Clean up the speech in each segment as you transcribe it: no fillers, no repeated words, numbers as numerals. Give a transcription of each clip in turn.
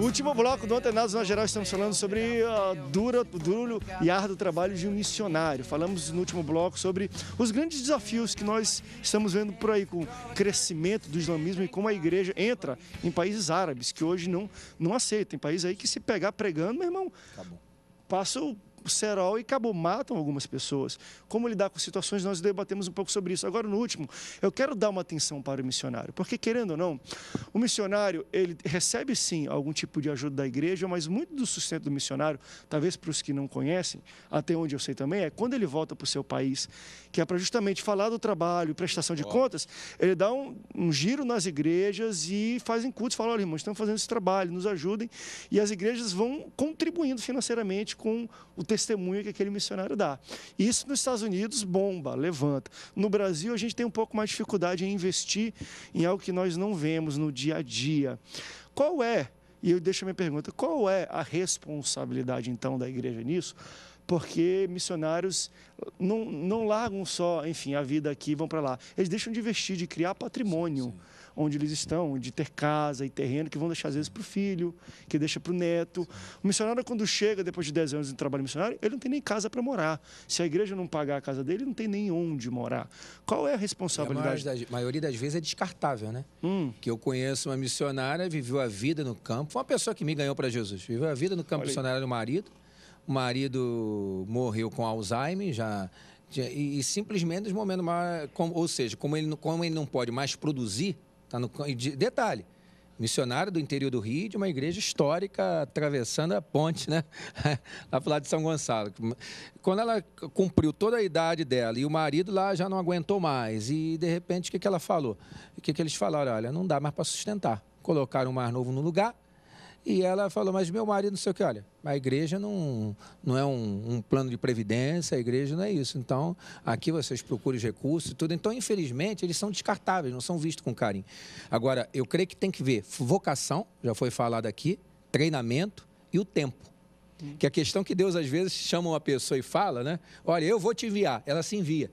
O último bloco do Antenados na Geral, estamos falando sobre o duro e árduo trabalho de um missionário. Falamos no último bloco sobre os grandes desafios que nós estamos vendo por aí, com o crescimento do islamismo e como a igreja entra em países árabes, que hoje não aceitam. Tem países aí que, se pegar pregando, meu irmão, passa o cerol e acabou, matam algumas pessoas. Como lidar com situações, nós debatemos um pouco sobre isso. Agora, no último, eu quero dar uma atenção para o missionário, porque, querendo ou não, o missionário, ele recebe sim algum tipo de ajuda da igreja, mas muito do sustento do missionário, talvez para os que não conhecem, até onde eu sei também, é quando ele volta para o seu país, que é para justamente falar do trabalho, prestação de contas, ele dá um giro nas igrejas e fazem cultos, fala: olha, irmãos, estamos fazendo esse trabalho, nos ajudem, e as igrejas vão contribuindo financeiramente com o testemunho que aquele missionário dá. Isso nos Estados Unidos bomba, levanta. No Brasil, a gente tem um pouco mais de dificuldade em investir em algo que nós não vemos no dia a dia. Qual é, e eu deixo a minha pergunta, qual é a responsabilidade, então, da igreja nisso? Porque missionários não largam só, enfim, a vida aqui e vão para lá. Eles deixam de investir, de criar patrimônio. Sim. Onde eles estão, de ter casa e terreno, que vão deixar às vezes para o filho, que deixa para o neto. O missionário, quando chega depois de 10 anos de trabalho missionário, ele não tem nem casa para morar. Se a igreja não pagar a casa dele, ele não tem nem onde morar. Qual é a responsabilidade? A maioria das vezes é descartável, né? Que eu conheço uma missionária, viveu a vida no campo, foi uma pessoa que me ganhou para Jesus, viveu a vida no campo missionário do marido. O marido morreu com Alzheimer, e simplesmente nos momentos mais, ou seja, como ele não pode mais produzir. Detalhe, missionário do interior do Rio, de uma igreja histórica, atravessando a ponte, né? Lá para o lado de São Gonçalo. Quando ela cumpriu toda a idade dela e o marido lá já não aguentou mais, e de repente o que ela falou? O que eles falaram? Olha, não dá mais para sustentar. Colocaram o mais novo no lugar. E ela falou: mas meu marido não sei o que, olha, a igreja não é um plano de previdência, a igreja não é isso. Então, aqui vocês procuram os recursos e tudo. Então, infelizmente, eles são descartáveis, não são vistos com carinho. Agora, eu creio que tem que ver vocação, já foi falado aqui, treinamento e o tempo. Que a questão que Deus, às vezes, chama uma pessoa e fala, né? Olha, eu vou te enviar. Ela se envia.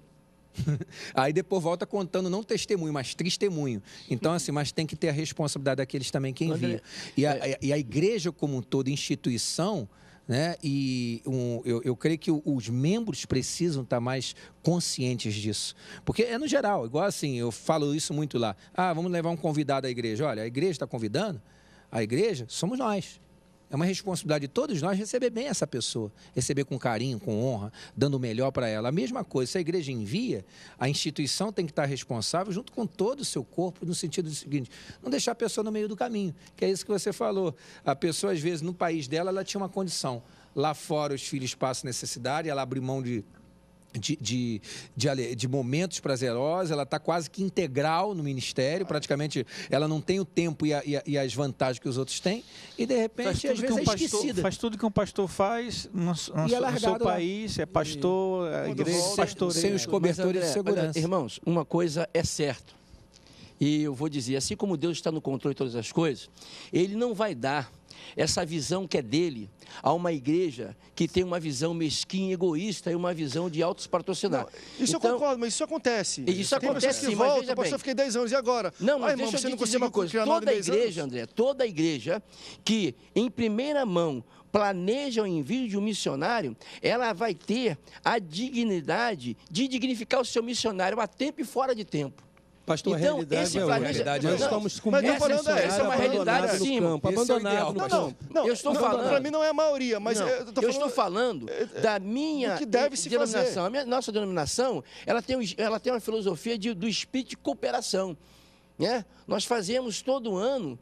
Aí depois volta contando não testemunho, mas testemunho. Então, assim, mas tem que ter a responsabilidade daqueles também que enviam. E a igreja como um todo, instituição, né? Eu creio que os membros precisam estar mais conscientes disso. Porque é no geral, igual assim, eu falo isso muito lá. Vamos levar um convidado à igreja. Olha, a igreja está convidando, a igreja somos nós. É uma responsabilidade de todos nós receber bem essa pessoa, receber com carinho, com honra, dando o melhor para ela. A mesma coisa, se a igreja envia, a instituição tem que estar responsável junto com todo o seu corpo, no sentido do seguinte: não deixar a pessoa no meio do caminho, que é isso que você falou. A pessoa, às vezes, no país dela, ela tinha uma condição. Lá fora, os filhos passam necessidade, ela abre mão de momentos prazerosos, ela está quase que integral no ministério, praticamente ela não tem o tempo e as vantagens que os outros têm, e de repente às vezes é esquecida. Faz tudo que um pastor faz no seu país, é pastor, a igreja, pastoreio. Sem os cobertores de segurança. Olha, irmãos, uma coisa é certa, e eu vou dizer, assim como Deus está no controle de todas as coisas, Ele não vai dar essa visão que é dele a uma igreja que tem uma visão mesquinha, egoísta e uma visão de autos patrocinar. Isso então, eu concordo, mas isso acontece. Isso acontece sim, mas veja bem. Eu fiquei 10 anos, e agora? Não, mas deixa eu te dizer uma coisa. Toda igreja, André, toda igreja que em primeira mão planeja o envio de um missionário, ela vai ter a dignidade de dignificar o seu missionário a tempo e fora de tempo. Pastor, então, a realidade esse planeja... nós estamos com essa é uma realidade, sim. Abandonado no campo. Eu estou falando... Para mim não é a maioria, mas... Eu estou falando da minha denominação. Nossa denominação, ela tem uma filosofia do espírito de cooperação. Nós fazemos todo ano,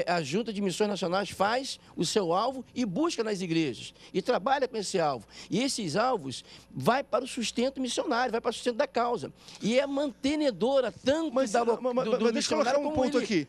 a Junta de Missões Nacionais faz o seu alvo e busca nas igrejas, e trabalha com esse alvo. E esses alvos vai para o sustento missionário, vai para o sustento da causa. E é mantenedora tanto do deixa eu colocar um ponto aqui.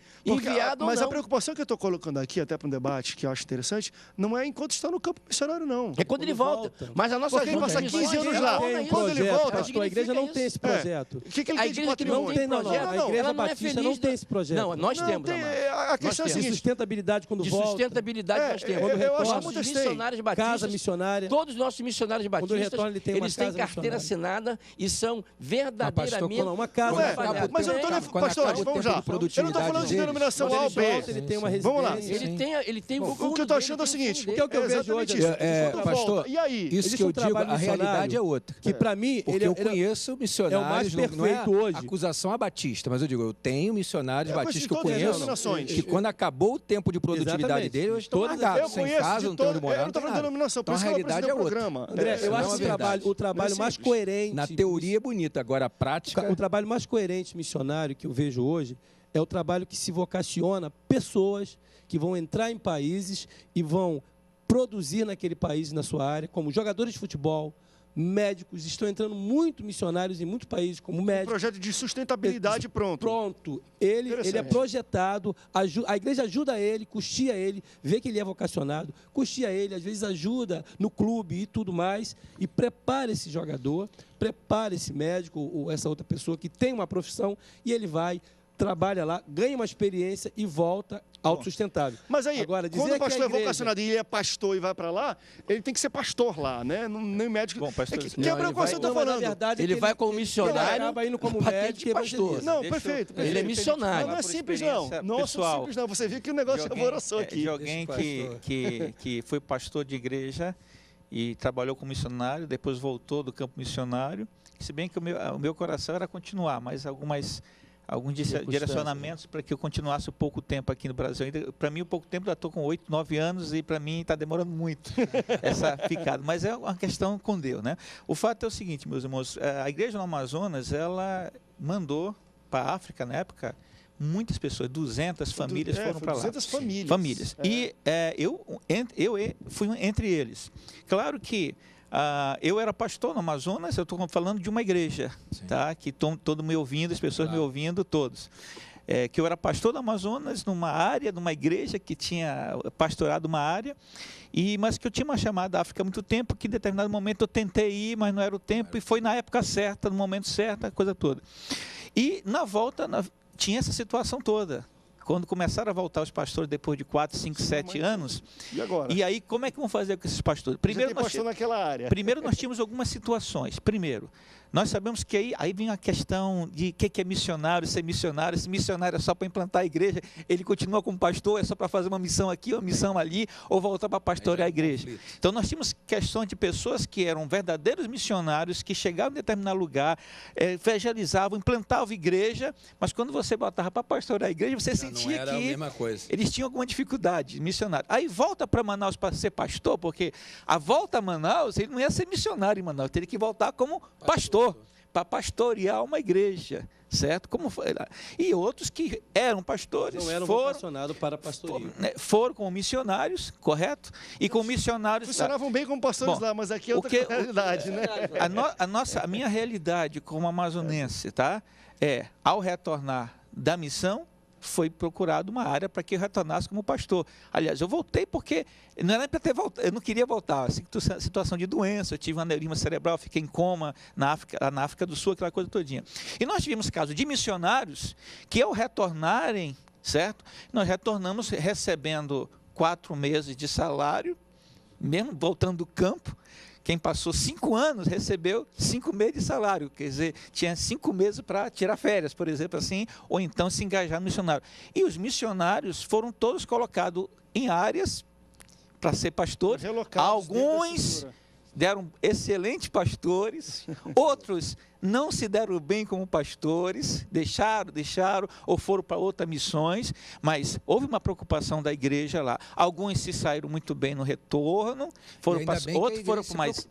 Mas a preocupação que eu estou colocando aqui, até para um debate que eu acho interessante, não é enquanto está no campo missionário, não. É quando ele volta. Mas a nossa Junta passa 15 anos lá. Quando ele volta, a igreja não tem esse projeto. O que ele tem de patrimônio? A igreja Batista não tem esse projeto. Não, nós temos, a questão é a seguinte. De sustentabilidade quando volta. De sustentabilidade nós temos. Eu acho muito missionários batistas, casa missionária. todos os nossos missionários batistas, retorna, eles têm carteira assinada e são verdadeiramente... Uma casa. Mas eu não estou... Pastor, vamos lá. Eu não estou falando de denominação A ou B. Ele tem uma residência. Vamos lá. Ele tem o que eu estou achando é o seguinte. O que eu vejo hoje... Pastor, e aí? Isso que eu digo, a realidade é outra. Que para mim... Porque eu conheço missionários, é o mais perfeito hoje. Acusação a batista, mas eu digo, eu tenho missionários batistas que eu conheço, que quando acabou o tempo de produtividade dele, hoje estão largados, sem casa, não tem onde morar, eu não estou falando de denominação, por então, isso a realidade é outra. André, eu acho o trabalho mais coerente... Na teoria é bonito, agora a prática... O trabalho mais coerente missionário que eu vejo hoje é o trabalho que se vocaciona pessoas que vão entrar em países e vão produzir naquele país, na sua área, como jogadores de futebol, médicos, estão entrando muito missionários em muitos países como médicos. Projeto de sustentabilidade pronto. Pronto. Ele é projetado, a igreja ajuda ele, custeia ele, vê que ele é vocacionado, custeia ele, às vezes ajuda no clube e tudo mais, e prepara esse jogador, prepara esse médico ou essa outra pessoa que tem uma profissão e ele vai, trabalha lá, ganha uma experiência e volta autossustentável. Mas aí, agora, quando o pastor é vocacionado e ele é pastor e vai para lá, ele tem que ser pastor lá, né? Nem médico. Bom, pastor, que é a preocupação que eu estou falando. Verdade, ele vai como missionário, ele acaba indo como médico e pastor. Não, perfeito. Ele é missionário. Mas não é simples, não. Não é simples, não. Você viu que o negócio alvoroçou aqui. De alguém que foi pastor de igreja e trabalhou como missionário, depois voltou do campo missionário, se bem que o meu coração era continuar, mas alguns direcionamentos para que eu continuasse um pouco tempo aqui no Brasil. Para mim, um pouco tempo, já estou com 8, 9 anos e para mim está demorando muito essa ficada. Mas é uma questão com Deus, né? O fato é o seguinte, meus irmãos, a igreja no Amazonas, ela mandou para a África, na época, muitas pessoas, 200 famílias foram para lá. 200 famílias. E eu fui entre eles. Claro que eu era pastor no Amazonas, eu estou falando de uma igreja, tá? Que todo me ouvindo, as pessoas me ouvindo, todos. Que eu era pastor no Amazonas, numa área, numa igreja que tinha pastorado uma área, mas que eu tinha uma chamada da África há muito tempo, que em determinado momento eu tentei ir, mas não era o tempo, e foi na época certa, no momento certo, a coisa toda. E na volta, tinha essa situação toda. Quando começaram a voltar os pastores depois de 4, 5, 7 anos. E agora? E aí, como é que vão fazer com esses pastores? Primeiro nós tínhamos algumas situações. Primeiro, nós sabemos que aí vem a questão de o que é missionário, ser missionário. Se missionário é só para implantar a igreja, ele continua como pastor, é só para fazer uma missão aqui, uma missão ali, ou voltar para pastorear a igreja. Então, nós tínhamos questões de pessoas que eram verdadeiros missionários, que chegavam em determinado lugar, evangelizavam, implantavam igreja, mas quando você botava para pastorear a igreja, você sentia que eles tinham alguma dificuldade, missionário. Aí volta para Manaus para ser pastor, porque a volta a Manaus, ele não ia ser missionário em Manaus, teria que voltar como pastor, para pastorear uma igreja, certo? Como foi lá. E outros que eram pastores, não eram vocacionados para pastoreio. Foram como missionários, correto? E como missionários... Funcionavam bem como pastores lá, mas aqui é outra realidade, né? A minha realidade como amazonense, tá? Ao retornar da missão, foi procurado uma área para que eu retornasse como pastor. Aliás, eu voltei porque não era para ter voltado, eu não queria voltar. Situação de doença, eu tive uma aneurisma cerebral, fiquei em coma na África do Sul, aquela coisa todinha. E nós tivemos casos de missionários que, ao retornarem, certo? Nós retornamos recebendo 4 meses de salário, mesmo voltando do campo. Quem passou 5 anos recebeu 5 meses de salário, quer dizer, tinha 5 meses para tirar férias, por exemplo, assim, ou então se engajar no missionário. E os missionários foram todos colocados em áreas para ser pastores. Alguns deram excelentes pastores, outros não se deram bem como pastores, deixaram ou foram para outras missões, mas houve uma preocupação da igreja lá. Alguns se saíram muito bem no retorno, outros foram para mais...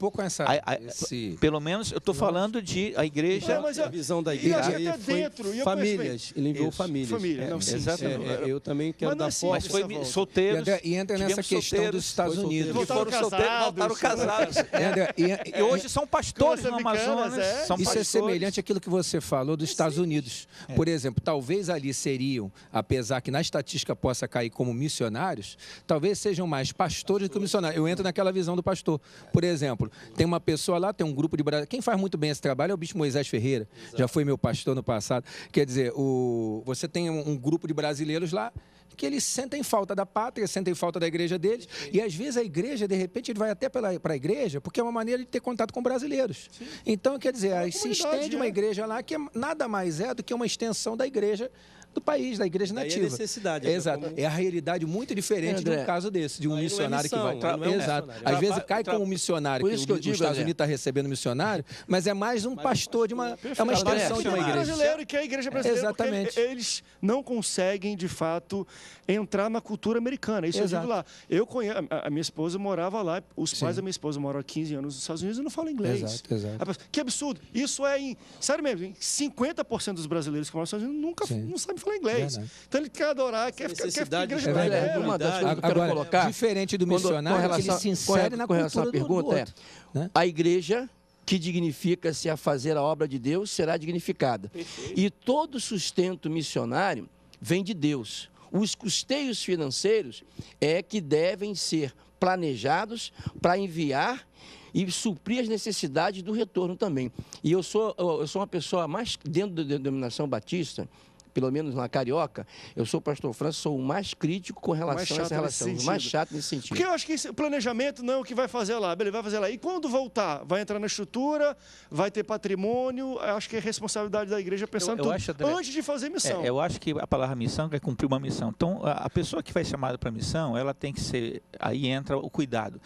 Pelo menos eu estou falando de a igreja... A visão da igreja foi famílias, ele enviou famílias. Exatamente. Eu também quero dar foco. Mas foi solteiros. E entra nessa questão dos Estados Unidos. Que foram solteiros, voltaram casados. E hoje são pastores no Amazonas. Isso é semelhante àquilo que você falou dos Estados Unidos. Por exemplo, talvez ali seriam, apesar que na estatística possa cair como missionários, talvez sejam mais pastores do que missionários. Eu entro naquela visão do pastor. Por exemplo, tem uma pessoa lá, tem um grupo de brasileiros. Quem faz muito bem esse trabalho é o bispo Moisés Ferreira. Já foi meu pastor no passado. Quer dizer, você tem um grupo de brasileiros lá que eles sentem falta da pátria, sentem falta da igreja deles, e às vezes a igreja, de repente, ele vai até para a igreja, porque é uma maneira de ter contato com brasileiros. Sim. Então, quer dizer, aí se estende uma igreja lá que nada mais é do que uma extensão da igreja do país, da igreja nativa. É a necessidade. Exato. Como... É a realidade muito diferente de um caso desse, de um missionário que vai... Exato. Às vezes cai como um missionário, que os Estados Unidos está recebendo missionário, mas é mais um pastor de uma... É uma extensão de uma igreja. Brasileiro e que é a igreja brasileira. Exatamente. Eles não conseguem, de fato, entrar na cultura americana. Isso eu digo lá. Eu conheço... A minha esposa morava lá, os pais da minha esposa moram há 15 anos nos Estados Unidos e não falam inglês. Exato. Que absurdo. Isso é em... Sério mesmo, 50% dos brasileiros que moram nos Estados Unidos não sabem falar inglês. Então ele quer adorar, quer ficar igreja brasileira. Uma das coisas que eu quero colocar, diferente do missionário, que ele se insere na cultura do outro. A igreja que dignifica-se a fazer a obra de Deus será dignificada. Perfeito. E todo sustento missionário vem de Deus. Os custeios financeiros é que devem ser planejados para enviar e suprir as necessidades do retorno também. E eu sou uma pessoa mais dentro da denominação batista, pelo menos na Carioca, eu sou o pastor Francis, sou o mais crítico com relação a essa relação, o mais chato nesse sentido. Porque eu acho que o planejamento não é o que vai fazer lá, beleza, vai fazer lá. E quando voltar, vai entrar na estrutura, vai ter patrimônio, acho que é responsabilidade da igreja pensar em tudo antes de fazer missão. Eu acho que a palavra missão é cumprir uma missão. Então, a pessoa que vai chamada para missão, ela tem que ser, aí entra o cuidado.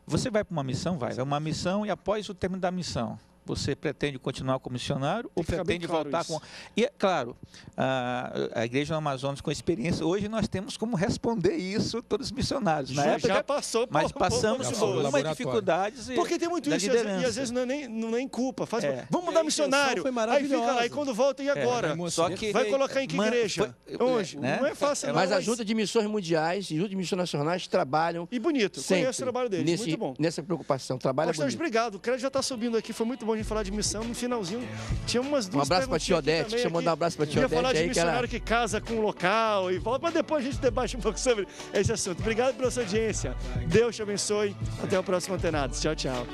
Você vai para uma missão, vai uma missão e após o término da missão, você pretende continuar como missionário ou pretende voltar com... E, claro, a Igreja do Amazonas, com experiência, hoje nós temos como responder isso todos os missionários. Na época, já passou, mas passamos por algumas dificuldades. Porque tem muito isso, e às vezes não é nem culpa. Vamos mudar missionário, aí fica lá, e quando volta, e agora? Só que vai colocar em que igreja? Onde? Não é fácil, não. Mas a Junta de Missões Mundiais e Junta de Missões Nacionais trabalham... E bonito, conheço o trabalho deles, muito bom. Nessa preocupação, trabalha bonito. Obrigado, o crédito já está subindo aqui, foi muito bom a gente falar de missão. No finalzinho, tinha umas duas. Um abraço para a tia Odete, deixa eu mandar um abraço para a tia Odete. Ia falar de missionário que casa com o local e volta, mas depois a gente debate um pouco sobre esse assunto. Obrigado pela sua audiência. Deus te abençoe. Até o próximo Antenados. Tchau, tchau.